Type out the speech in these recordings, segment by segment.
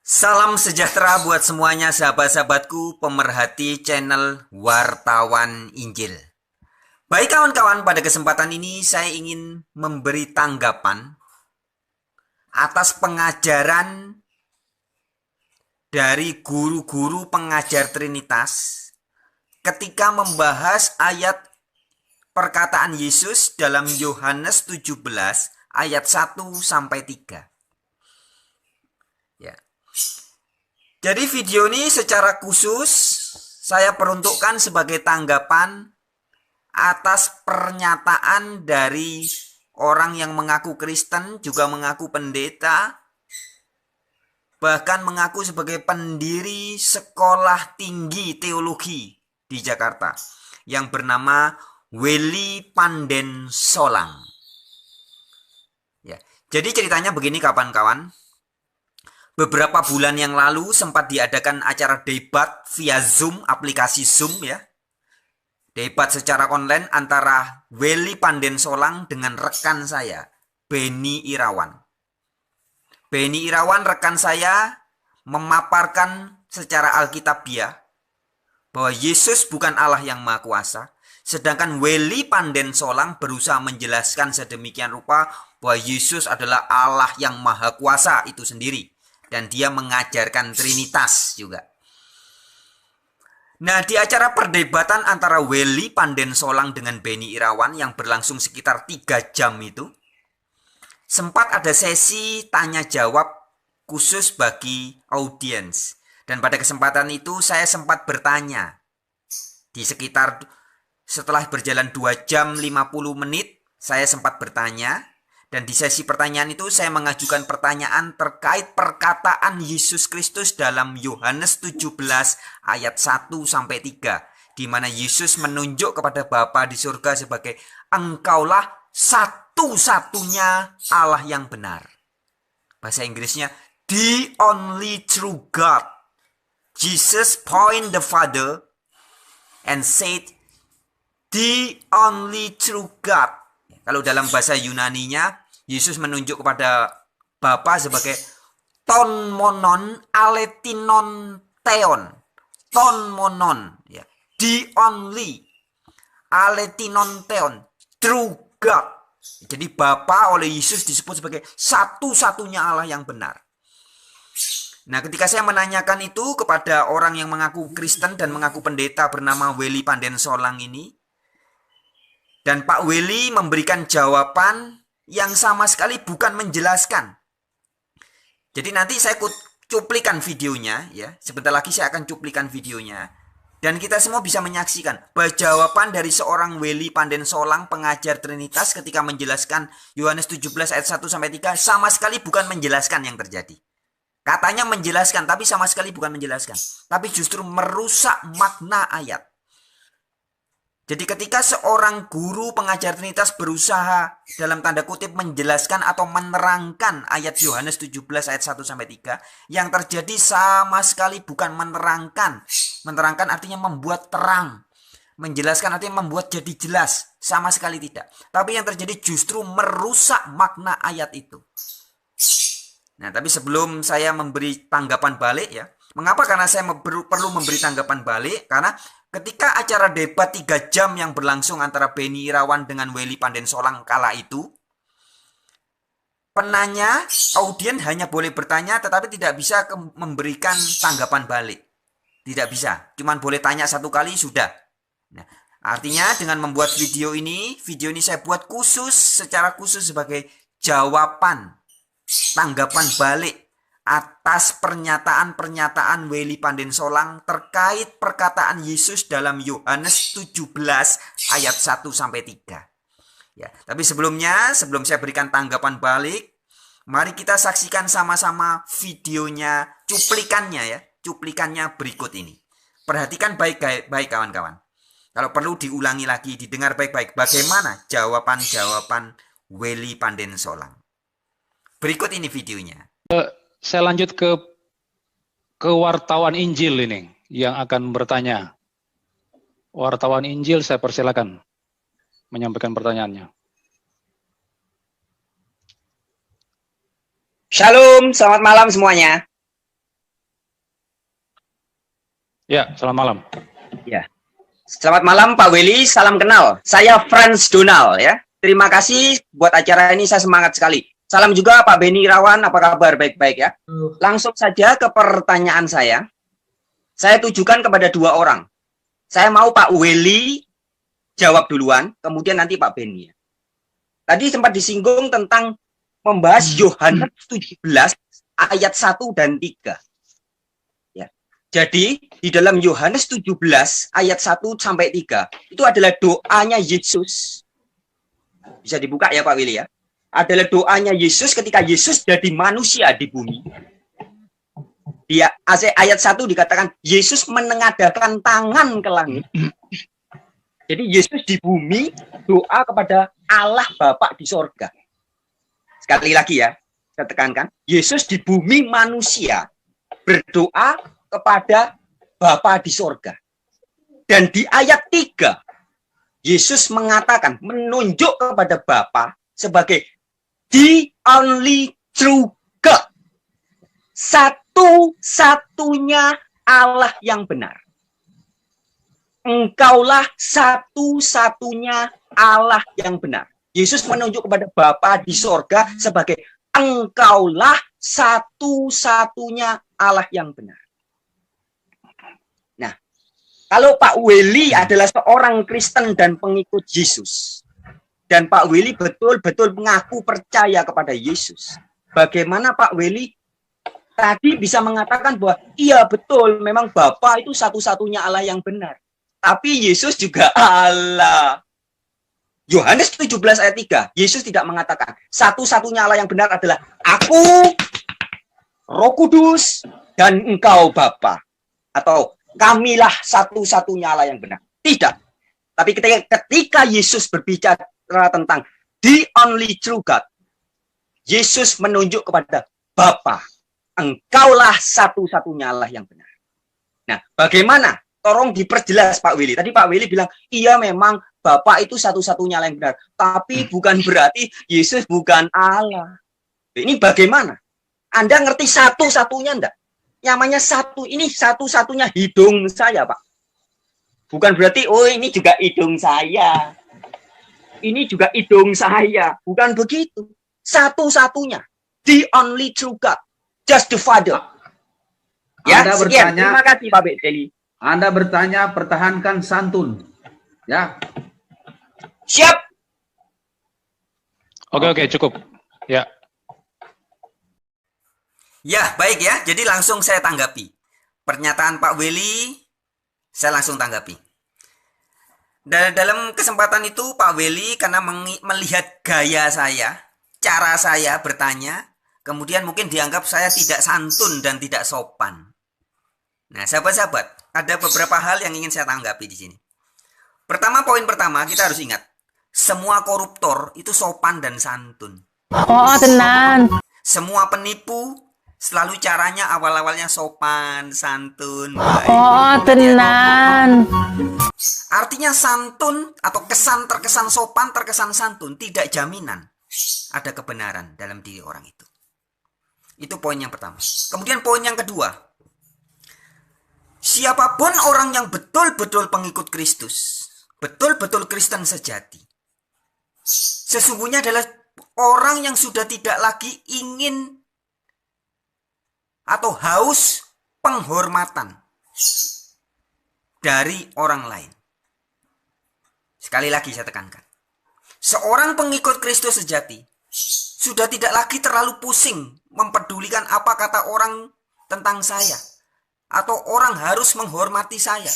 Salam sejahtera buat semuanya sahabat-sahabatku pemerhati channel Wartawan Injil. Baik kawan-kawan, pada kesempatan ini saya ingin memberi tanggapan atas pengajaran dari guru-guru pengajar Trinitas ketika membahas ayat perkataan Yesus dalam Yohanes 17 ayat 1 sampai 3. Ya. Jadi video ini secara khusus saya peruntukkan sebagai tanggapan atas pernyataan dari orang yang mengaku Kristen, juga mengaku pendeta, bahkan mengaku sebagai pendiri sekolah tinggi teologi di Jakarta yang bernama Welly Panden Solang. Ya, jadi ceritanya begini kawan-kawan. Beberapa bulan yang lalu sempat diadakan acara debat via Zoom, aplikasi Zoom ya. Debat secara online antara Welly Panden Solang dengan rekan saya, Beni Irawan. Beni Irawan rekan saya memaparkan secara alkitabiah bahwa Yesus bukan Allah yang Maha Kuasa. Sedangkan Welly Panden Solang berusaha menjelaskan sedemikian rupa bahwa Yesus adalah Allah yang Maha Kuasa itu sendiri. Dan dia mengajarkan Trinitas juga. Nah, di acara perdebatan antara Welly Panden Solang dengan Beni Irawan yang berlangsung sekitar 3 jam itu, sempat ada sesi tanya jawab khusus bagi audiens. Dan pada kesempatan itu saya sempat bertanya. Setelah berjalan 2 jam 50 menit, saya sempat bertanya. Dan di sesi pertanyaan itu saya mengajukan pertanyaan terkait perkataan Yesus Kristus dalam Yohanes 17 ayat 1 sampai 3, di mana Yesus menunjuk kepada Bapa di surga sebagai engkaulah satu-satunya Allah yang benar. Bahasa Inggrisnya the only true God. Jesus point the Father and said the only true God. Kalau dalam bahasa Yunaninya, Yesus menunjuk kepada Bapa sebagai ton monon aletinon theon. Ton monon, ya. The only aletinon theon, true God. Jadi Bapa oleh Yesus disebut sebagai satu-satunya Allah yang benar. Nah, ketika saya menanyakan itu kepada orang yang mengaku Kristen dan mengaku pendeta bernama Welly Panden Solang ini, dan Pak Welly memberikan jawaban yang sama sekali bukan menjelaskan. Jadi nanti saya cuplikan videonya ya. Sebentar lagi saya akan cuplikan videonya. Dan kita semua bisa menyaksikan bahwa jawaban dari seorang Welly Panden Solang pengajar Trinitas ketika menjelaskan Yohanes 17 ayat 1 sampai 3 sama sekali bukan menjelaskan yang terjadi. Katanya menjelaskan tapi sama sekali bukan menjelaskan. Tapi justru merusak makna ayat. Jadi ketika seorang guru pengajar Trinitas berusaha dalam tanda kutip menjelaskan atau menerangkan ayat Yohanes 17 ayat 1 sampai 3, yang terjadi sama sekali bukan menerangkan. Menerangkan artinya membuat terang. Menjelaskan artinya membuat jadi jelas, sama sekali tidak. Tapi yang terjadi justru merusak makna ayat itu. Nah, tapi sebelum saya memberi tanggapan balik ya, mengapa? Karena saya perlu memberi tanggapan balik karena ketika acara debat 3 jam yang berlangsung antara Beni Irawan dengan Welly Panden Solang kala itu, penanya, audien hanya boleh bertanya tetapi tidak bisa memberikan tanggapan balik. Tidak bisa, cuman boleh tanya 1 kali sudah. Nah, artinya dengan membuat video ini saya buat secara khusus sebagai jawaban, tanggapan balik atas pernyataan-pernyataan Welly Panden Solang terkait perkataan Yesus dalam Yohanes 17 ayat 1 sampai 3. Ya, tapi sebelum saya berikan tanggapan balik, mari kita saksikan sama-sama videonya, cuplikannya berikut ini. Perhatikan baik-baik kawan-kawan. Kalau perlu diulangi lagi, didengar baik-baik bagaimana jawaban-jawaban Welly Panden Solang. Berikut ini videonya. Saya lanjut ke wartawan Injil ini yang akan bertanya. Wartawan Injil, saya persilakan menyampaikan pertanyaannya. Shalom, selamat malam semuanya. Ya, selamat malam. Ya. Selamat malam Pak Willy, salam kenal. Saya Franz Donald ya. Terima kasih buat acara ini, saya semangat sekali. Salam juga Pak Beni Irawan, apa kabar? Baik-baik ya. Langsung saja ke pertanyaan saya. Saya tujukan kepada dua orang. Saya mau Pak Willy jawab duluan, kemudian nanti Pak Beni. Tadi sempat disinggung tentang membahas Yohanes 17 ayat 1 dan 3. Ya. Jadi di dalam Yohanes 17 ayat 1 sampai 3 itu adalah doanya Yesus. Bisa dibuka ya Pak Willy ya. Adalah doanya Yesus ketika Yesus jadi manusia di bumi. Di ayat 1 dikatakan Yesus menengadahkan tangan ke langit. Jadi Yesus di bumi doa kepada Allah Bapa di sorga. Sekali lagi ya, saya tekankan. Yesus di bumi manusia berdoa kepada Bapa di sorga. Dan di ayat 3, Yesus mengatakan, menunjuk kepada Bapa sebagai the only true God. Satu-satunya Allah yang benar. Engkaulah satu-satunya Allah yang benar. Yesus menunjuk kepada Bapa di sorga sebagai engkaulah satu-satunya Allah yang benar. Nah, kalau Pak Willy adalah seorang Kristen dan pengikut Yesus, dan Pak Willy betul-betul mengaku percaya kepada Yesus, bagaimana Pak Willy tadi bisa mengatakan bahwa iya betul, memang Bapa itu satu-satunya Allah yang benar. Tapi Yesus juga Allah. Yohanes 17 ayat 3, Yesus tidak mengatakan satu-satunya Allah yang benar adalah aku, Roh Kudus, dan engkau Bapa. Atau kamilah satu-satunya Allah yang benar. Tidak. Tapi ketika Yesus berbicara tentang the only true God, Yesus menunjuk kepada Bapa. Engkaulah satu-satunya Allah yang benar. Nah, bagaimana? Tolong diperjelas Pak Willy. Tadi Pak Willy bilang, iya memang Bapak itu satu-satunya Allah yang benar. Tapi bukan berarti Yesus bukan Allah. Ini bagaimana? Anda ngerti satu-satunya enggak? Namanya satu, ini satu-satunya hidung saya Pak. Bukan berarti, oh ini juga hidung saya. Ini juga hidung saya. Bukan begitu. Satu-satunya. The only true God. Just the Father. Ya, Anda sekian. bertanya, Terima kasih Pak Beli. Anda bertanya, pertahankan santun. Ya. Siap. Oke, cukup. Ya. Ya, baik ya. Jadi langsung saya tanggapi. Pernyataan Pak Willy, saya langsung tanggapi. Dalam kesempatan itu Pak Willy karena melihat gaya saya, cara saya bertanya, kemudian mungkin dianggap saya tidak santun dan tidak sopan. Nah, sahabat-sahabat, ada beberapa hal yang ingin saya tanggapi di sini. Pertama, poin pertama, kita harus ingat, semua koruptor itu sopan dan santun. Oh, tenan. Semua penipu selalu caranya awal-awalnya sopan, santun. Baik. Oh, tenan. Artinya santun atau kesan terkesan sopan, terkesan santun tidak jaminan ada kebenaran dalam diri orang itu. Itu poin yang pertama. Kemudian poin yang kedua. Siapapun orang yang betul-betul pengikut Kristus, betul-betul Kristen sejati, sesungguhnya adalah orang yang sudah tidak lagi ingin atau haus penghormatan dari orang lain. Sekali lagi saya tekankan. Seorang pengikut Kristus sejati sudah tidak lagi terlalu pusing mempedulikan apa kata orang tentang saya. Atau orang harus menghormati saya.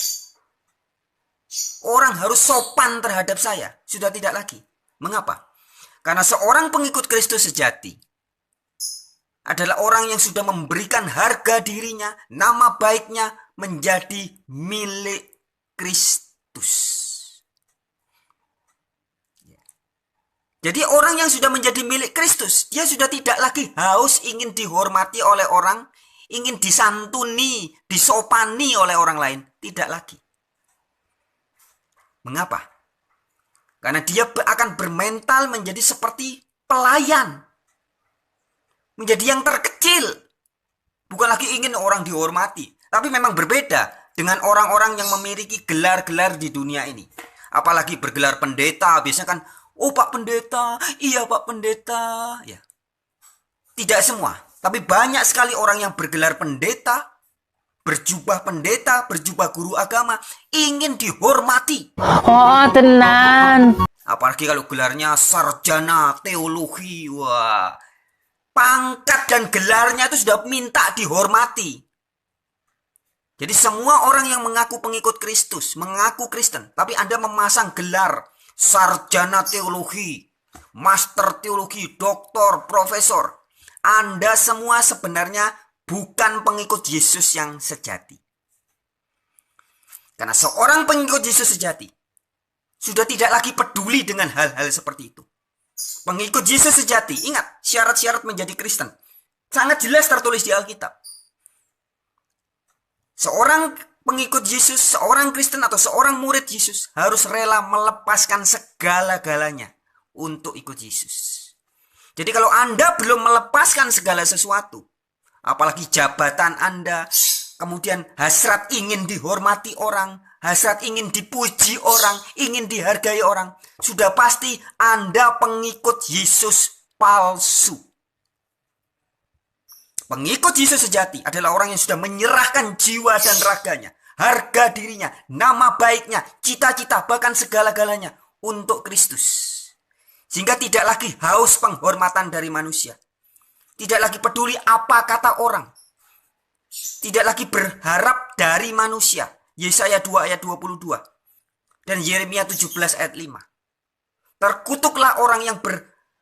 Orang harus sopan terhadap saya. Sudah tidak lagi. Mengapa? Karena seorang pengikut Kristus sejati adalah orang yang sudah memberikan harga dirinya, nama baiknya menjadi milik Kristus. Jadi orang yang sudah menjadi milik Kristus, dia sudah tidak lagi haus ingin dihormati oleh orang, ingin disantuni, disopani oleh orang lain. Tidak lagi. Mengapa? Karena dia akan bermental menjadi seperti pelayan. Menjadi yang terkecil. Bukan lagi ingin orang dihormati. Tapi memang berbeda. dengan orang-orang yang memiliki gelar-gelar di dunia ini. Apalagi bergelar pendeta, biasanya kan, oh Pak Pendeta, iya Pak Pendeta. Ya. Tidak semua, tapi banyak sekali orang yang bergelar pendeta, berjubah guru agama, ingin dihormati. Oh, tenan. Apalagi kalau gelarnya sarjana teologi. Wah, pangkat dan gelarnya itu sudah minta dihormati. Jadi semua orang yang mengaku pengikut Kristus, mengaku Kristen, tapi Anda memasang gelar sarjana teologi, master teologi, doktor, profesor, Anda semua sebenarnya bukan pengikut Yesus yang sejati. Karena seorang pengikut Yesus sejati sudah tidak lagi peduli dengan hal-hal seperti itu. Pengikut Yesus sejati, ingat syarat-syarat menjadi Kristen. Sangat jelas tertulis di Alkitab. Seorang pengikut Yesus, seorang Kristen atau seorang murid Yesus harus rela melepaskan segala-galanya untuk ikut Yesus. Jadi kalau Anda belum melepaskan segala sesuatu, apalagi jabatan Anda, kemudian hasrat ingin dihormati orang, hasrat ingin dipuji orang, ingin dihargai orang, sudah pasti Anda pengikut Yesus palsu. Pengikut Yesus sejati adalah orang yang sudah menyerahkan jiwa dan raganya, harga dirinya, nama baiknya, cita-cita, bahkan segala-galanya untuk Kristus. Sehingga tidak lagi haus penghormatan dari manusia. Tidak lagi peduli apa kata orang. Tidak lagi berharap dari manusia. Yesaya 2 ayat 22. Dan Yeremia 17 ayat 5. Terkutuklah orang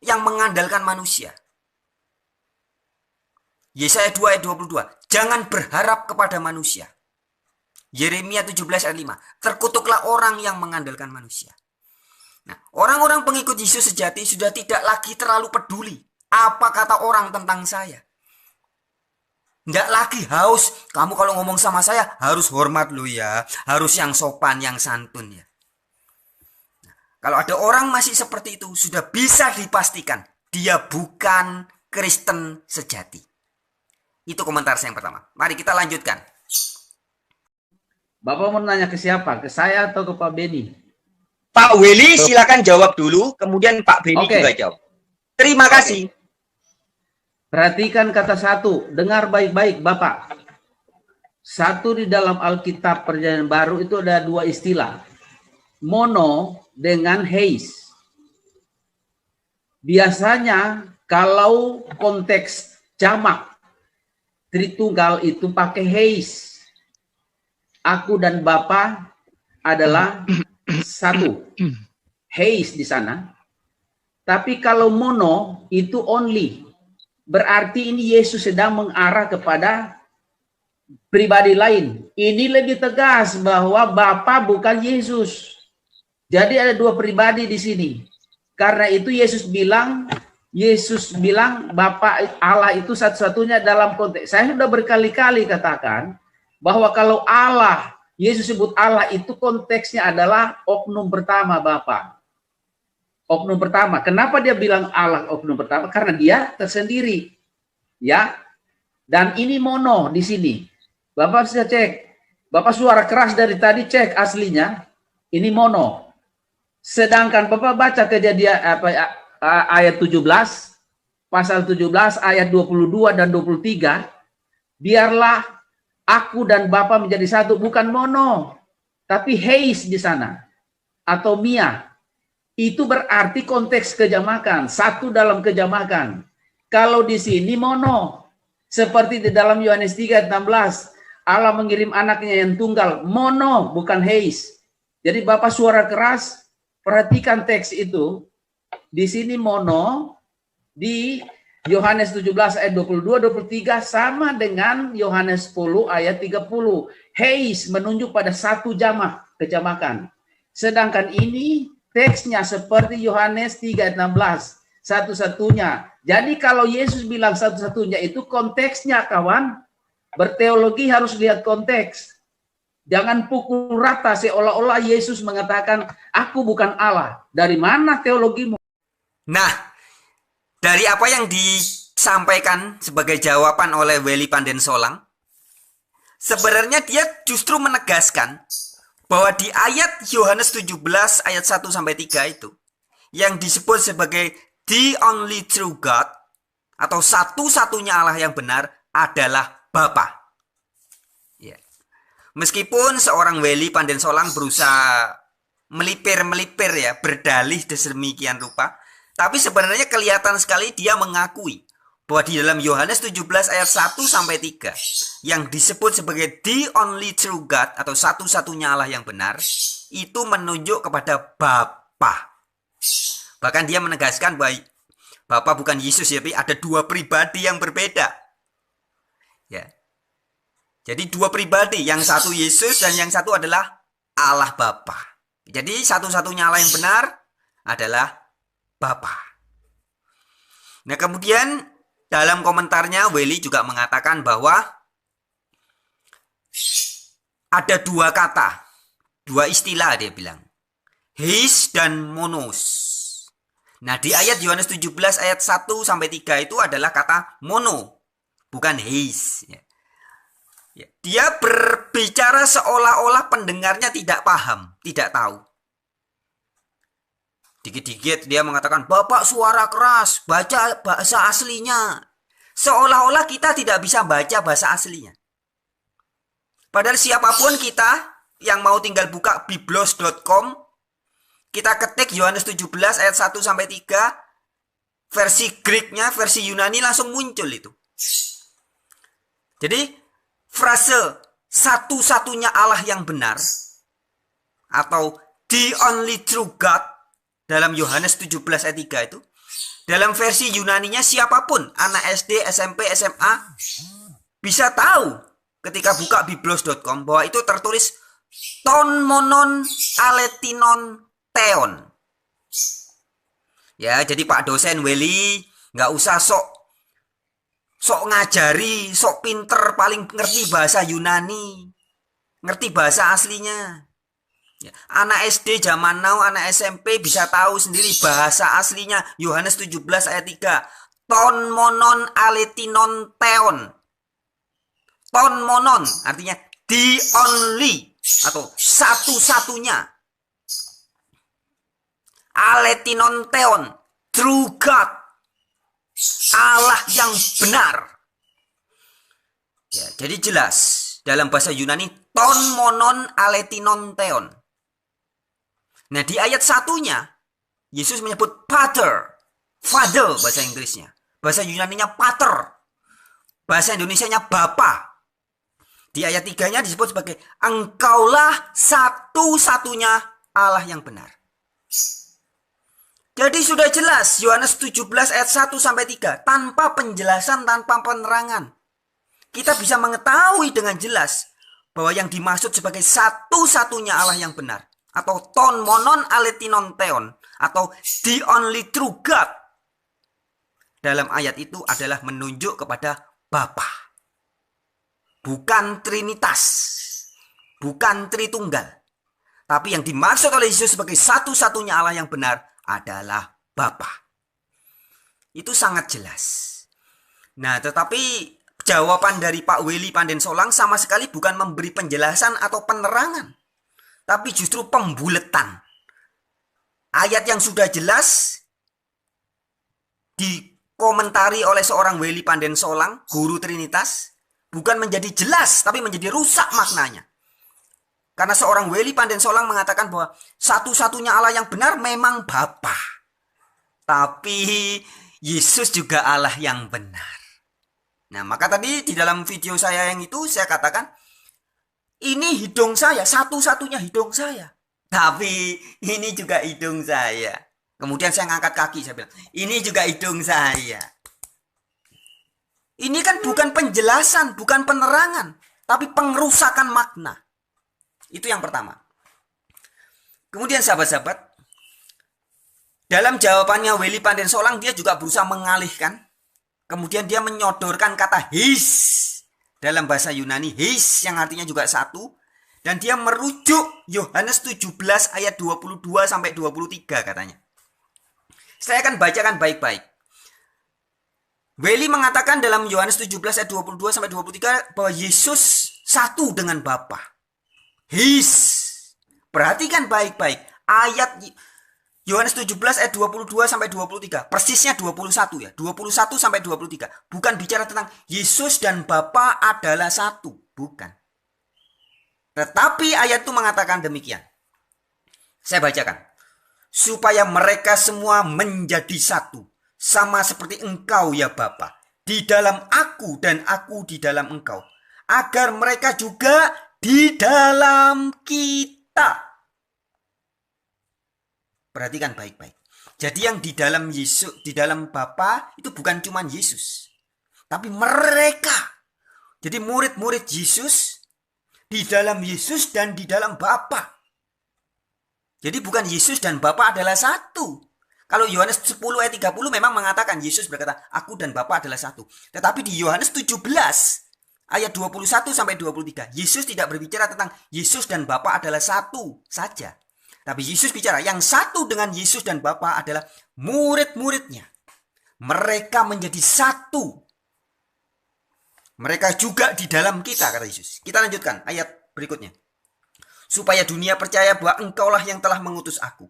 yang mengandalkan manusia. Yesaya 2 ayat 22. Jangan berharap kepada manusia. Yeremia 17 ayat 5. Terkutuklah orang yang mengandalkan manusia. Nah, orang-orang pengikut Yesus sejati sudah tidak lagi terlalu peduli apa kata orang tentang saya. Tidak lagi haus. Kamu kalau ngomong sama saya harus hormat lu ya. Harus yang sopan, yang santun ya. Nah, kalau ada orang masih seperti itu, sudah bisa dipastikan dia bukan Kristen sejati. Itu komentar saya yang pertama. Mari kita lanjutkan. Bapak mau nanya ke siapa? Ke saya atau ke Pak Beni? Pak Willy silakan jawab dulu, kemudian Pak Beni juga jawab. Terima kasih. Perhatikan kata satu, dengar baik-baik Bapak. Satu di dalam Alkitab Perjanjian Baru itu ada dua istilah. Mono dengan heis. Biasanya kalau konteks jamak Tritunggal itu pakai heis. Aku dan Bapa adalah satu. Heis di sana. Tapi kalau mono itu only. Berarti ini Yesus sedang mengarah kepada pribadi lain. Ini lebih tegas bahwa Bapa bukan Yesus. Jadi ada dua pribadi di sini. Karena itu Yesus bilang Bapa Allah itu satu-satunya dalam konteks. Saya sudah berkali-kali katakan bahwa kalau Allah, Yesus sebut Allah itu konteksnya adalah oknum pertama Bapa. Oknum pertama. Kenapa dia bilang Allah oknum pertama? Karena dia tersendiri. Ya. Dan ini mono di sini. Bapak bisa cek. Bapak suara keras dari tadi cek aslinya. Ini mono. Sedangkan Bapak baca kejadian ayat 17, pasal 17 ayat 22 dan 23, biarlah aku dan Bapa menjadi satu, bukan mono, tapi heis di sana, atau mia. Itu berarti konteks kejamakan, satu dalam kejamakan. Kalau di sini mono, seperti di dalam Yohanes 3:16, Allah mengirim anaknya yang tunggal, mono, bukan heis. Jadi Bapak suara keras, perhatikan teks itu. Di sini mono, di Yohanes 17 ayat 22-23 sama dengan Yohanes 10 ayat 30. Heis menunjuk pada satu jamak, kejamakan. Sedangkan ini teksnya seperti Yohanes 3 ayat 16, satu-satunya. Jadi kalau Yesus bilang satu-satunya itu konteksnya kawan, berteologi harus lihat konteks. Jangan pukul rata seolah-olah Yesus mengatakan, aku bukan Allah. Dari mana teologimu? Nah, dari apa yang disampaikan sebagai jawaban oleh Weli Panden Solang, sebenarnya dia justru menegaskan bahwa di ayat Yohanes 17 ayat 1 sampai 3 itu yang disebut sebagai the only true God atau satu-satunya Allah yang benar adalah Bapa. Ya. Meskipun seorang Weli Pandensolang berusaha melipir ya, berdalih sedemikian rupa, tapi sebenarnya kelihatan sekali dia mengakui bahwa di dalam Yohanes 17 ayat 1 sampai 3 yang disebut sebagai the only true God atau satu-satunya Allah yang benar itu menunjuk kepada Bapa. Bahkan dia menegaskan bahwa Bapa bukan Yesus ya, tapi ada dua pribadi yang berbeda. Ya. Jadi dua pribadi, yang satu Yesus dan yang satu adalah Allah Bapa. Jadi satu-satunya Allah yang benar adalah Bapa. Nah, kemudian dalam komentarnya Weli juga mengatakan bahwa ada dua kata, dua istilah dia bilang. Heis dan monos. Nah, di ayat Yohanes 17 ayat 1 sampai 3 itu adalah kata mono, bukan heis. Dia berbicara seolah-olah pendengarnya tidak paham, tidak tahu. Dikit-dikit dia mengatakan, Bapak suara keras, baca bahasa aslinya. Seolah-olah kita tidak bisa baca bahasa aslinya. Padahal siapapun kita yang mau tinggal buka biblos.com, kita ketik Yohanes 17 ayat 1 sampai 3, versi Greeknya, versi Yunani langsung muncul itu. Jadi frase satu-satunya Allah yang benar atau the only true God dalam Yohanes 17 ayat 3 itu, dalam versi Yunaninya siapapun, anak SD, SMP, SMA, bisa tahu ketika buka biblos.com bahwa itu tertulis ton monon aletinon teon. Ya, jadi Pak dosen Weli nggak usah sok ngajari, sok pinter, paling ngerti bahasa Yunani, ngerti bahasa aslinya. Ya, anak SD zaman now, anak SMP bisa tahu sendiri bahasa aslinya Yohanes 17 ayat 3. Ton monon aletinon teon. Ton monon artinya the only atau satu-satunya. Aletinon teon, true God, Allah yang benar. Ya, jadi jelas dalam bahasa Yunani ton monon aletinon teon. Nah, di ayat satunya Yesus menyebut Father bahasa Inggrisnya. Bahasa Yunaninya Pater. Bahasa Indonesianya Bapa. Di ayat 3-nya disebut sebagai Engkaulah satu-satunya Allah yang benar. Jadi sudah jelas Yohanes 17 ayat 1 sampai 3 tanpa penjelasan, tanpa penerangan. Kita bisa mengetahui dengan jelas bahwa yang dimaksud sebagai satu-satunya Allah yang benar atau ton monon aletinon teon atau the only true God dalam ayat itu adalah menunjuk kepada Bapa. Bukan Trinitas, bukan Tritunggal. Tapi yang dimaksud oleh Yesus sebagai satu-satunya Allah yang benar adalah Bapa. Itu sangat jelas. Nah, tetapi jawaban dari Pak Weli Pandensolang sama sekali bukan memberi penjelasan atau penerangan, tapi justru pembuletan. Ayat yang sudah jelas dikomentari oleh seorang Weli Pandensolang, guru Trinitas, bukan menjadi jelas, tapi menjadi rusak maknanya. Karena seorang Weli Pandensolang mengatakan bahwa satu-satunya Allah yang benar memang Bapa. Tapi Yesus juga Allah yang benar. Nah, maka tadi di dalam video saya yang itu saya katakan, ini hidung saya, satu-satunya hidung saya. Tapi ini juga hidung saya. Kemudian saya ngangkat kaki, saya bilang, ini juga hidung saya. Ini kan bukan penjelasan, bukan penerangan, tapi pengerusakan makna. Itu yang pertama. Kemudian sahabat-sahabat, dalam jawabannya Weli Pandensolang dia juga berusaha mengalihkan. Kemudian dia menyodorkan kata his. Dalam bahasa Yunani, his yang artinya juga satu. Dan dia merujuk Yohanes 17 ayat 22 sampai 23 katanya. Saya akan bacakan baik-baik. Weli mengatakan dalam Yohanes 17 ayat 22 sampai 23 bahwa Yesus satu dengan Bapa. His. Perhatikan baik-baik. Ayat Yohanes 17 ayat 22 sampai 23. Persisnya 21 ya. 21 sampai 23. Bukan bicara tentang Yesus dan Bapa adalah satu. Bukan. Tetapi ayat itu mengatakan demikian. Saya bacakan. Supaya mereka semua menjadi satu. Sama seperti engkau ya Bapa. Di dalam aku dan aku di dalam engkau. Agar mereka juga di dalam kita. Perhatikan baik-baik. Jadi yang di dalam Yesus, di dalam Bapa itu bukan cuma Yesus, tapi mereka. Jadi murid-murid Yesus di dalam Yesus dan di dalam Bapa. Jadi bukan Yesus dan Bapa adalah satu. Kalau Yohanes 10 ayat 30 memang mengatakan Yesus berkata, aku dan Bapa adalah satu. Tetapi di Yohanes 17 ayat 21 sampai 23, Yesus tidak berbicara tentang Yesus dan Bapa adalah satu saja. Tapi Yesus bicara yang satu dengan Yesus dan Bapa adalah murid-muridnya. Mereka menjadi satu. Mereka juga di dalam kita, kata Yesus. Kita lanjutkan ayat berikutnya. Supaya dunia percaya bahwa engkaulah yang telah mengutus aku.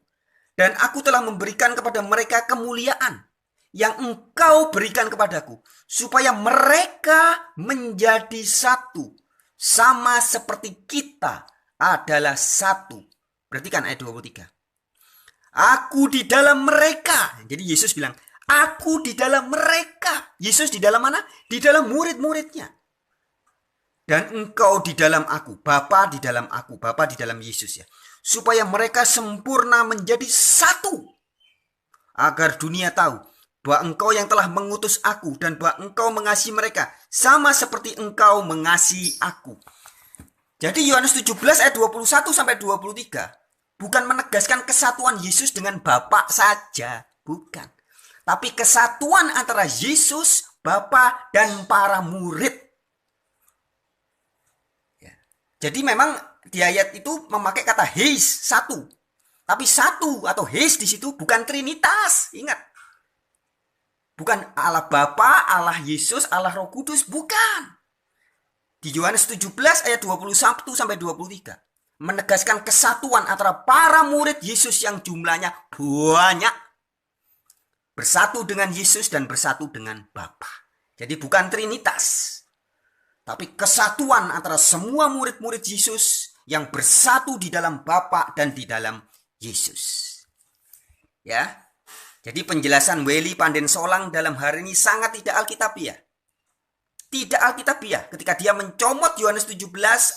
Dan aku telah memberikan kepada mereka kemuliaan yang engkau berikan kepadaku. Supaya mereka menjadi satu. Sama seperti kita adalah satu. Perhatikan ayat 23. Aku di dalam mereka. Jadi Yesus bilang, aku di dalam mereka. Yesus di dalam mana? Di dalam murid-muridnya. Dan engkau di dalam aku. Bapa di dalam aku. Bapa di dalam Yesus ya. Supaya mereka sempurna menjadi satu. Agar dunia tahu bahwa engkau yang telah mengutus aku. Dan bahwa engkau mengasihi mereka. Sama seperti engkau mengasihi aku. Jadi Yohanes 17 ayat 21 sampai 23 bukan menegaskan kesatuan Yesus dengan Bapa saja, bukan. Tapi kesatuan antara Yesus, Bapa dan para murid. Ya. Jadi memang di ayat itu memakai kata his, satu. Tapi satu atau his di situ bukan trinitas, ingat. Bukan Allah Bapa, Allah Yesus, Allah Roh Kudus, bukan. Di Yohanes 17 ayat 21 sampai 23 menegaskan kesatuan antara para murid Yesus yang jumlahnya banyak bersatu dengan Yesus dan bersatu dengan Bapa. Jadi bukan trinitas, tapi kesatuan antara semua murid-murid Yesus yang bersatu di dalam Bapa dan di dalam Yesus. Ya. Jadi penjelasan Weli Panden Solang dalam hari ini sangat tidak alkitabiah. Tidak alkitabiah ketika dia mencomot Yohanes 17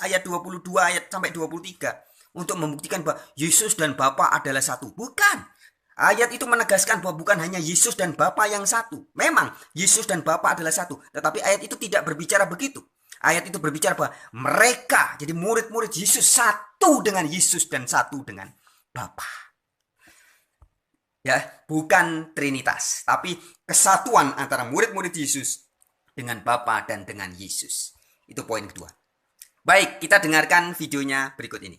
ayat 22 ayat sampai 23 untuk membuktikan bahwa Yesus dan Bapa adalah satu. Bukan. Ayat itu menegaskan bahwa bukan hanya Yesus dan Bapa yang satu. Memang Yesus dan Bapa adalah satu, tetapi ayat itu tidak berbicara begitu. Ayat itu berbicara bahwa mereka jadi murid-murid Yesus satu dengan Yesus dan satu dengan Bapa. Ya, bukan trinitas, tapi kesatuan antara murid-murid Yesus dengan Bapa dan dengan Yesus. Itu poin kedua. Baik, kita dengarkan videonya berikut ini.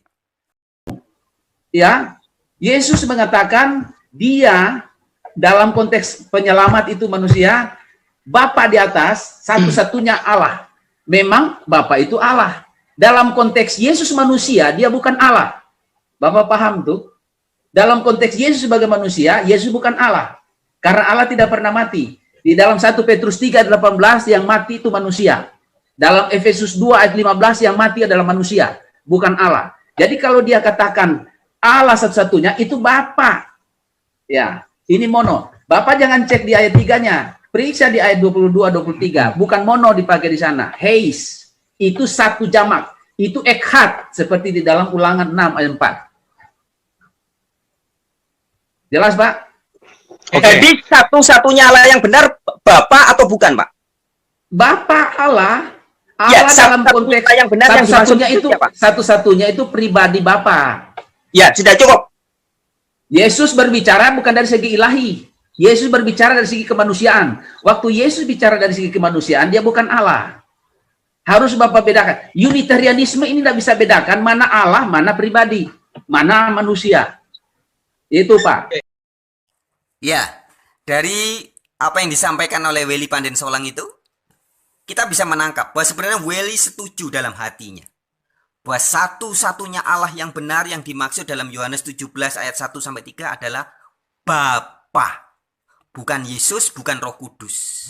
Ya, Yesus mengatakan dia dalam konteks penyelamat itu manusia, Bapa di atas, satu-satunya Allah. Memang Bapa itu Allah. Dalam konteks Yesus manusia, dia bukan Allah. Bapak paham tuh? Dalam konteks Yesus sebagai manusia, Yesus bukan Allah. Karena Allah tidak pernah mati. Di dalam 1 Petrus 3 ayat 18 yang mati itu manusia. Dalam Efesus 2 ayat 15 yang mati adalah manusia, bukan Allah. Jadi kalau dia katakan Allah satu-satunya itu Bapa. Ya, ini mono. Bapak jangan cek di ayat 3-nya. Periksa di ayat 22 23, bukan mono dipakai di sana. Heis. Itu satu jamak. Itu ekhad seperti di dalam Ulangan 6 ayat 4. Jelas, Pak? Jadi satu-satunya Allah yang benar Bapa atau bukan, Pak? Bapa Allah. Ya, dalam konteks yang benar yang satu-satunya itu satu-satunya itu pribadi Bapa. Ya, sudah cukup. Yesus berbicara bukan dari segi ilahi. Yesus berbicara dari segi kemanusiaan. Waktu Yesus bicara dari segi kemanusiaan, dia bukan Allah. Harus Bapak bedakan. Unitarianisme ini tidak bisa bedakan mana Allah, mana pribadi, mana manusia. Itu, Pak. Ya, dari apa yang disampaikan oleh Weli Panden Solang itu, kita bisa menangkap bahwa sebenarnya Wesley setuju dalam hatinya bahwa satu-satunya Allah yang benar yang dimaksud dalam Yohanes 17 ayat 1 sampai 3 adalah Bapa. Bukan Yesus, bukan Roh Kudus.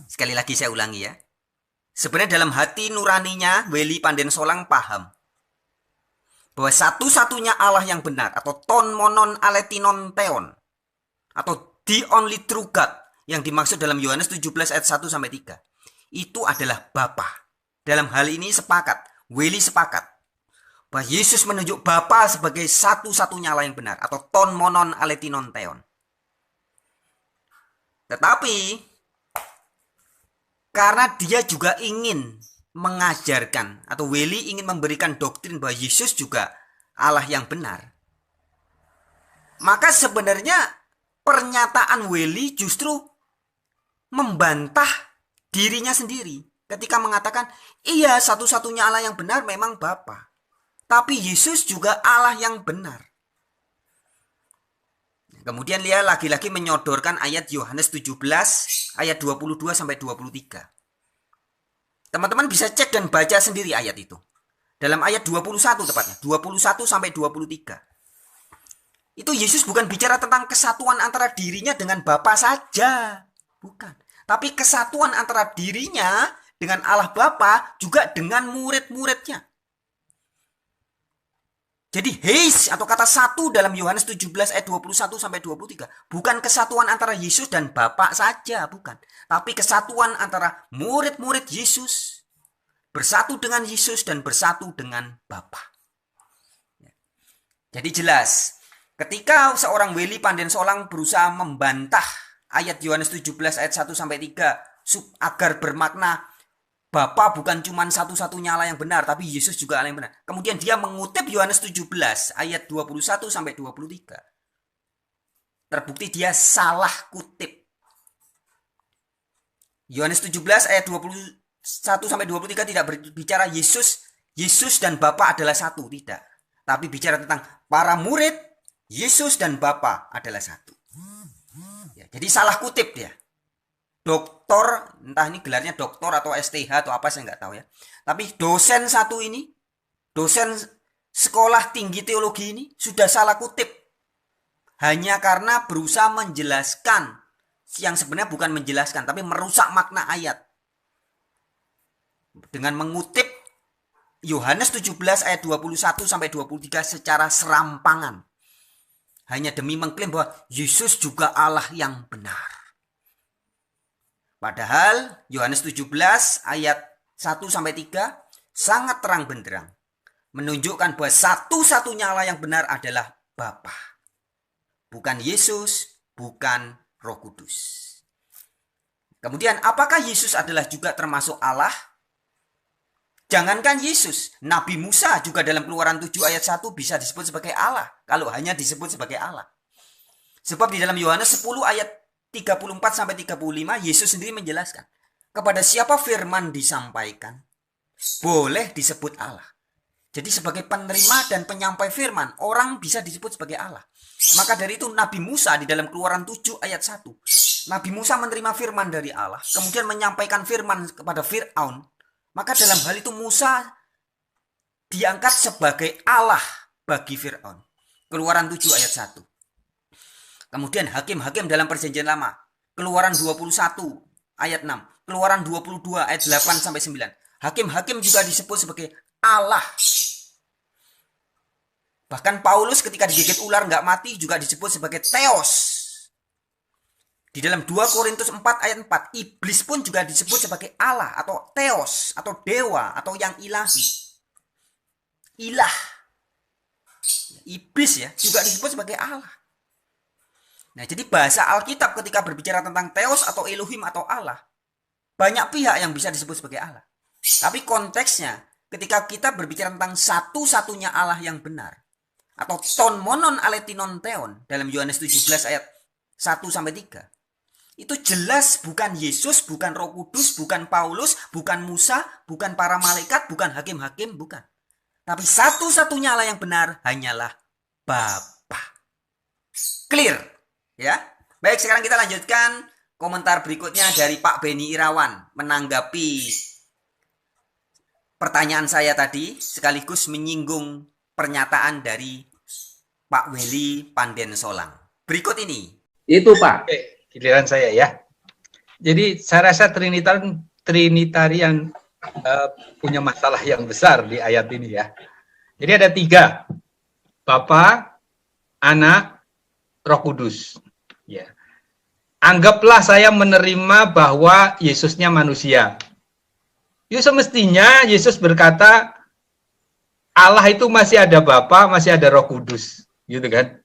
Sekali lagi saya ulangi ya. Sebenarnya dalam hati nuraninya Wesley Panden Solang paham bahwa satu-satunya Allah yang benar atau ton monon aletinon theon atau the only true God yang dimaksud dalam Yohanes 17 ayat 1 sampai 3 itu adalah Bapa. Dalam hal ini sepakat, Wesley sepakat bahwa Yesus menunjuk Bapa sebagai satu-satunya Allah yang benar atau ton monon aletinon theon. Tetapi karena dia juga ingin mengajarkan atau Wesley ingin memberikan doktrin bahwa Yesus juga Allah yang benar, maka sebenarnya pernyataan Wesley justru membantah dirinya sendiri ketika mengatakan iya satu-satunya Allah yang benar memang Bapa, tapi Yesus juga Allah yang benar. Kemudian dia lagi-lagi menyodorkan ayat Yohanes 17 ayat 22 sampai 23. Teman-teman bisa cek dan baca sendiri ayat itu. Dalam ayat 21 tepatnya, 21 sampai 23. Itu Yesus bukan bicara tentang kesatuan antara dirinya dengan Bapa saja, bukan. Tapi kesatuan antara dirinya dengan Allah Bapa juga dengan murid-muridnya. Jadi heis atau kata satu dalam Yohanes 17 ayat 21 sampai 23 bukan kesatuan antara Yesus dan Bapa saja, bukan. Tapi kesatuan antara murid-murid Yesus bersatu dengan Yesus dan bersatu dengan Bapa. Jadi jelas, ketika seorang Wesley Panden Solang berusaha membantah ayat Yohanes 17 ayat 1 sampai 3 agar bermakna Bapa bukan cuma satu-satunya Allah yang benar, tapi Yesus juga Allah yang benar. Kemudian dia mengutip Yohanes 17 ayat 21 sampai 23. Terbukti dia salah kutip. Yohanes 17 ayat 21 sampai 23 tidak berbicara Yesus dan Bapa adalah satu, tidak. Tapi bicara tentang para murid, Yesus dan Bapa adalah satu. Ya, jadi salah kutip dia. Doktor, entah ini gelarnya doktor atau STH atau apa saya nggak tahu ya. Tapi dosen satu ini, dosen sekolah tinggi teologi ini sudah salah kutip. Hanya karena berusaha menjelaskan yang sebenarnya bukan menjelaskan, tapi merusak makna ayat. Dengan mengutip Yohanes 17 ayat 21 sampai 23 secara serampangan. Hanya demi mengklaim bahwa Yesus juga Allah yang benar. Padahal Yohanes 17 ayat 1 sampai 3 sangat terang benderang menunjukkan bahwa satu-satunya Allah yang benar adalah Bapa. Bukan Yesus, bukan Roh Kudus. Kemudian apakah Yesus adalah juga termasuk Allah? Jangankan Yesus, Nabi Musa juga dalam Keluaran 7 ayat 1 bisa disebut sebagai Allah kalau hanya disebut sebagai Allah. Sebab di dalam Yohanes 10 ayat 34 sampai 35 Yesus sendiri menjelaskan kepada siapa firman disampaikan boleh disebut Allah. Jadi sebagai penerima dan penyampai firman orang bisa disebut sebagai Allah. Maka dari itu Nabi Musa di dalam Keluaran 7 ayat 1 Nabi Musa menerima firman dari Allah kemudian menyampaikan firman kepada Fir'aun. Maka dalam hal itu Musa diangkat sebagai Allah bagi Fir'aun. Keluaran 7 ayat 1. Kemudian hakim-hakim dalam perjanjian lama. Keluaran 21 ayat 6. Keluaran 22 ayat 8 sampai 9. Hakim-hakim juga disebut sebagai Allah. Bahkan Paulus ketika digigit ular nggak mati juga disebut sebagai Theos. Di dalam 2 Korintus 4 ayat 4. Iblis pun juga disebut sebagai Allah atau Theos atau dewa atau yang ilahi. Ilah. Iblis ya juga disebut sebagai Allah. Nah, jadi bahasa Alkitab ketika berbicara tentang Theos atau Elohim atau Allah, banyak pihak yang bisa disebut sebagai Allah. Tapi konteksnya, ketika kita berbicara tentang satu-satunya Allah yang benar, atau ton monon aletinon theon, dalam Yohanes 17 ayat 1-3, itu jelas bukan Yesus, bukan Roh Kudus, bukan Paulus, bukan Musa, bukan para malaikat, bukan hakim-hakim, bukan. Tapi satu-satunya Allah yang benar hanyalah Bapa. Clear? Ya, baik sekarang kita lanjutkan komentar berikutnya dari Pak Beni Irawan menanggapi pertanyaan saya tadi sekaligus menyinggung pernyataan dari Pak Weli Panden Solang. Berikut ini. Itu Pak. Oke, giliran saya ya. Jadi saya rasa Trinitarian punya masalah yang besar di ayat ini ya. Jadi ada 3, Bapa, Anak, Roh Kudus. Ya. Anggaplah saya menerima bahwa Yesusnya manusia. Ya semestinya Yesus berkata Allah itu masih ada Bapa, masih ada Roh Kudus, gitu kan?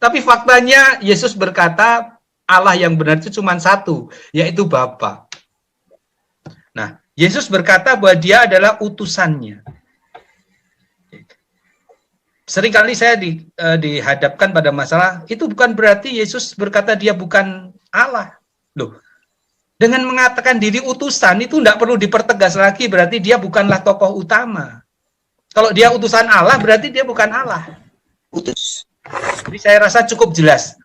Tapi faktanya Yesus berkata Allah yang benar itu cuma satu, yaitu Bapa. Nah, Yesus berkata bahwa Dia adalah utusannya. Seringkali saya dihadapkan pada masalah, itu bukan berarti Yesus berkata Dia bukan Allah. Loh, dengan mengatakan diri utusan itu tidak perlu dipertegas lagi, berarti Dia bukanlah tokoh utama. Kalau Dia utusan Allah, berarti Dia bukan Allah. Utus. Jadi saya rasa cukup jelas.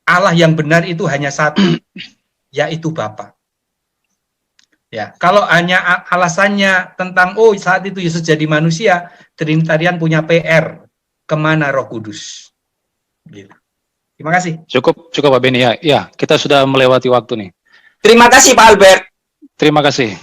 Allah yang benar itu hanya satu, yaitu Bapa. Ya, kalau hanya alasannya tentang saat itu Yesus jadi manusia, Trinitarian punya PR, kemana Roh Kudus? Gitu. Terima kasih. Cukup Pak Beni ya. Ya, kita sudah melewati waktu nih. Terima kasih Pak Albert. Terima kasih.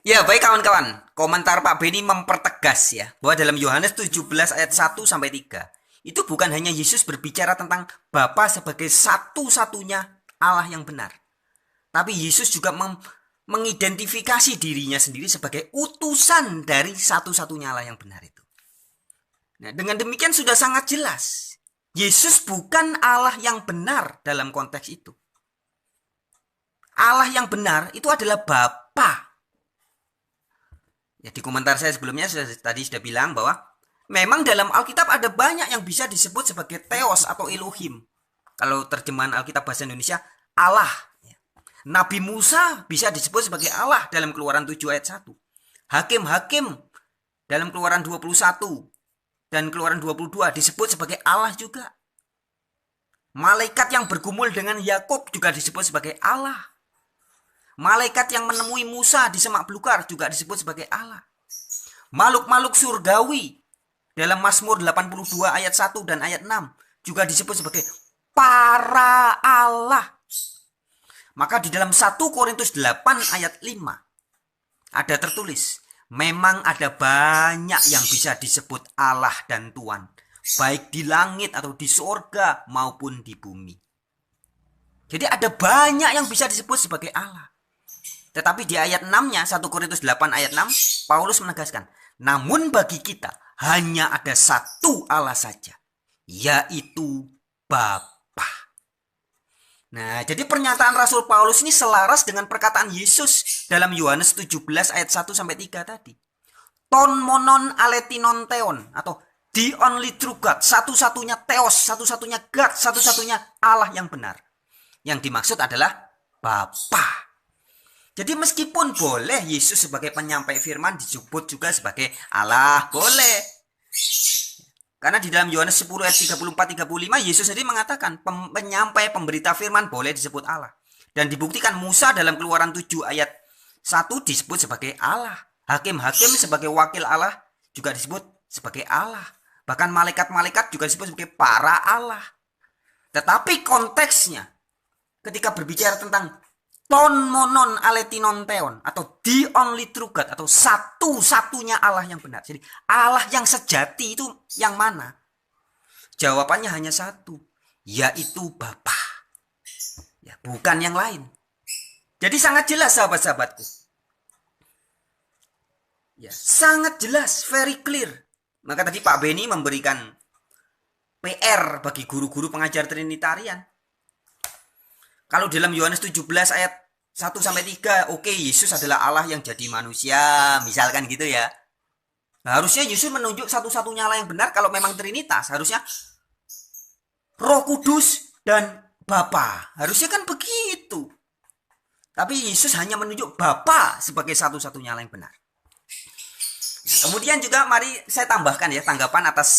Ya, baik kawan-kawan. Komentar Pak Beni mempertegas ya bahwa dalam Yohanes 17 ayat 1 sampai 3 itu bukan hanya Yesus berbicara tentang Bapa sebagai satu-satunya Allah yang benar. Tapi Yesus juga mengidentifikasi dirinya sendiri sebagai utusan dari satu-satunya Allah yang benar itu. Nah, dengan demikian sudah sangat jelas. Yesus bukan Allah yang benar dalam konteks itu. Allah yang benar itu adalah Bapa. Ya, di komentar saya sebelumnya tadi sudah bilang bahwa memang dalam Alkitab ada banyak yang bisa disebut sebagai Theos atau Elohim. Kalau terjemahan Alkitab bahasa Indonesia, Allah. Nabi Musa bisa disebut sebagai Allah dalam Keluaran 7 ayat 1. Hakim-hakim dalam Keluaran 21 dan Keluaran 22 disebut sebagai Allah juga. Malaikat yang bergumul dengan Yakub juga disebut sebagai Allah. Malaikat yang menemui Musa di semak belukar juga disebut sebagai Allah. Makhluk-makhluk surgawi dalam Mazmur 82 ayat 1 dan ayat 6 juga disebut sebagai para Allah. Maka di dalam 1 Korintus 8 ayat 5 ada tertulis, memang ada banyak yang bisa disebut Allah dan Tuhan, baik di langit atau di surga maupun di bumi. Jadi ada banyak yang bisa disebut sebagai Allah. Tetapi di ayat 6-nya, 1 Korintus 8 ayat 6, Paulus menegaskan, namun bagi kita hanya ada satu Allah saja, yaitu Bapa. Nah, jadi pernyataan Rasul Paulus ini selaras dengan perkataan Yesus dalam Yohanes 17 ayat 1 sampai 3 tadi. Ton monon aletinon theon, atau the only true God, satu-satunya Theos, satu-satunya God, satu-satunya Allah yang benar. Yang dimaksud adalah Bapa. Jadi meskipun boleh Yesus sebagai penyampai firman disebut juga sebagai Allah, boleh. Karena di dalam Yohanes 10 ayat 34-35 Yesus sendiri mengatakan penyampai pemberita firman boleh disebut Allah. Dan dibuktikan Musa dalam Keluaran 7 ayat 1 disebut sebagai Allah. Hakim-hakim sebagai wakil Allah juga disebut sebagai Allah. Bahkan malaikat-malaikat juga disebut sebagai para Allah. Tetapi konteksnya ketika berbicara tentang ton monon aletinon theon, atau the only true God, atau satu-satunya Allah yang benar. Jadi Allah yang sejati itu yang mana? Jawabannya hanya satu, yaitu Bapa. Ya, bukan yang lain. Jadi sangat jelas sahabat-sahabatku. Ya, sangat jelas, very clear. Maka tadi Pak Beni memberikan PR bagi guru-guru pengajar Trinitarian. Kalau dalam Yohanes 17 ayat 1 sampai 3, oke, Yesus adalah Allah yang jadi manusia, misalkan gitu ya. Nah, harusnya Yesus menunjuk satu-satunya Allah yang benar kalau memang Trinitas, harusnya Roh Kudus dan Bapa. Harusnya kan begitu. Tapi Yesus hanya menunjuk Bapa sebagai satu-satunya Allah yang benar. Kemudian juga mari saya tambahkan ya tanggapan atas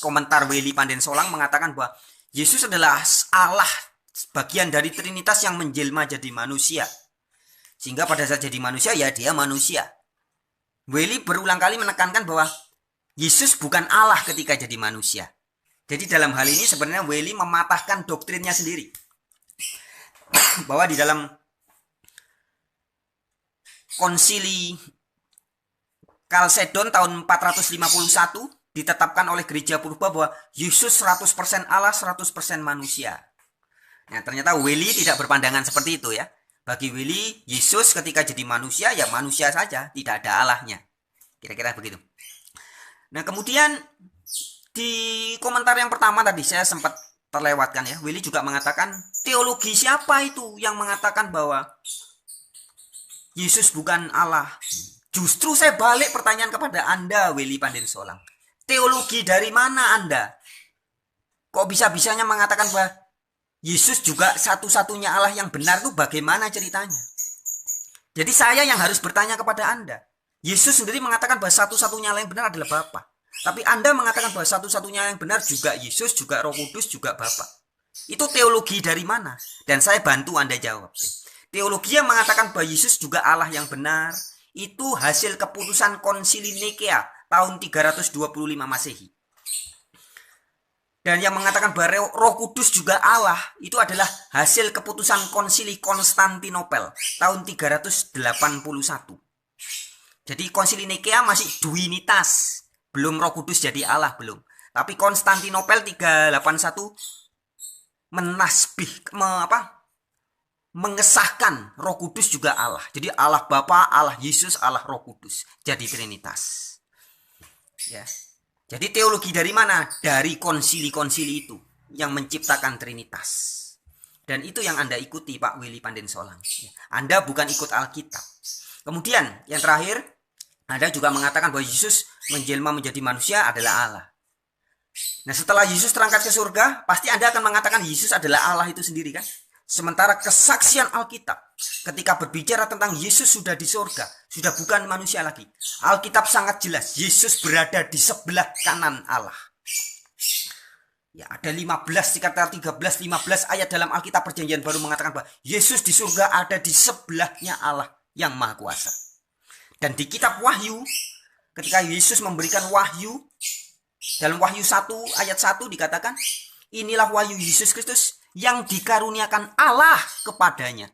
komentar Weli Panden Solang mengatakan bahwa Yesus adalah Allah bagian dari Trinitas yang menjelma jadi manusia. Sehingga pada saat jadi manusia, ya dia manusia. Wesley berulang kali menekankan bahwa Yesus bukan Allah ketika jadi manusia. Jadi dalam hal ini sebenarnya Wesley mematahkan doktrinnya sendiri. Bahwa di dalam konsili Kalsedon tahun 451 ditetapkan oleh gereja purba bahwa Yesus 100% Allah, 100% manusia. Nah, ternyata Wesley tidak berpandangan seperti itu ya. Bagi Wesley, Yesus ketika jadi manusia ya manusia saja, tidak ada Allahnya. Kira-kira begitu. Nah, kemudian di komentar yang pertama tadi saya sempat terlewatkan ya. Wesley juga mengatakan teologi siapa itu yang mengatakan bahwa Yesus bukan Allah. Justru saya balik pertanyaan kepada Anda, Wesley Pandensolang. Teologi dari mana Anda? Kok bisa-bisanya mengatakan bahwa Yesus juga satu-satunya Allah yang benar itu bagaimana ceritanya? Jadi saya yang harus bertanya kepada Anda. Yesus sendiri mengatakan bahwa satu-satunya Allah yang benar adalah Bapa. Tapi Anda mengatakan bahwa satu-satunya yang benar juga Yesus, juga Roh Kudus, juga Bapa. Itu teologi dari mana? Dan saya bantu Anda jawab. Teologi yang mengatakan bahwa Yesus juga Allah yang benar, itu hasil keputusan Konsili Nikea tahun 325 Masehi. Dan yang mengatakan bahwa Roh Kudus juga Allah, itu adalah hasil keputusan Konsili Konstantinopel tahun 381. Jadi Konsili Nikea masih duinitas, belum Roh Kudus jadi Allah, belum. Tapi Konstantinopel 381 mengesahkan Roh Kudus juga Allah. Jadi Allah Bapa, Allah Yesus, Allah Roh Kudus. Jadi Trinitas. Ya. Jadi teologi dari mana? Dari konsili-konsili itu yang menciptakan Trinitas. Dan itu yang Anda ikuti, Pak Wesley Pandensolang. Anda bukan ikut Alkitab. Kemudian yang terakhir, Anda juga mengatakan bahwa Yesus menjelma menjadi manusia adalah Allah. Nah, setelah Yesus terangkat ke surga, pasti Anda akan mengatakan Yesus adalah Allah itu sendiri kan? Sementara kesaksian Alkitab ketika berbicara tentang Yesus sudah di surga, sudah bukan manusia lagi. Alkitab sangat jelas, Yesus berada di sebelah kanan Allah. Ya, ada 13 ayat dalam Alkitab Perjanjian Baru mengatakan bahwa Yesus di surga ada di sebelahnya Allah yang Maha Kuasa. Dan di kitab Wahyu, ketika Yesus memberikan wahyu, dalam Wahyu 1 ayat 1 dikatakan, inilah wahyu Yesus Kristus yang dikaruniakan Allah kepadanya.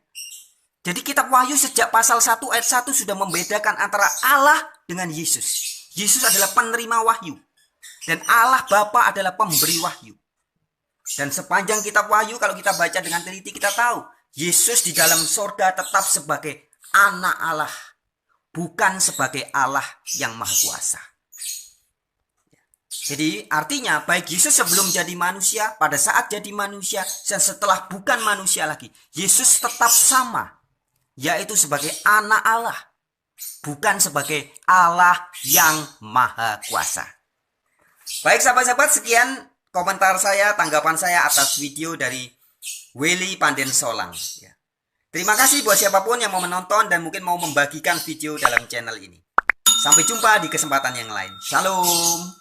Jadi kitab Wahyu sejak pasal 1 ayat 1 sudah membedakan antara Allah dengan Yesus. Yesus adalah penerima wahyu. Dan Allah Bapa adalah pemberi wahyu. Dan sepanjang kitab Wahyu kalau kita baca dengan teliti kita tahu Yesus di dalam surga tetap sebagai anak Allah. Bukan sebagai Allah yang Maha Kuasa. Jadi artinya baik Yesus sebelum jadi manusia, pada saat jadi manusia, dan setelah bukan manusia lagi, Yesus tetap sama, yaitu sebagai anak Allah, bukan sebagai Allah yang Maha Kuasa. Baik sahabat-sahabat, sekian komentar saya, tanggapan saya atas video dari Wesley Pandensolang. Terima kasih buat siapapun yang mau menonton dan mungkin mau membagikan video dalam channel ini. Sampai jumpa di kesempatan yang lain. Shalom.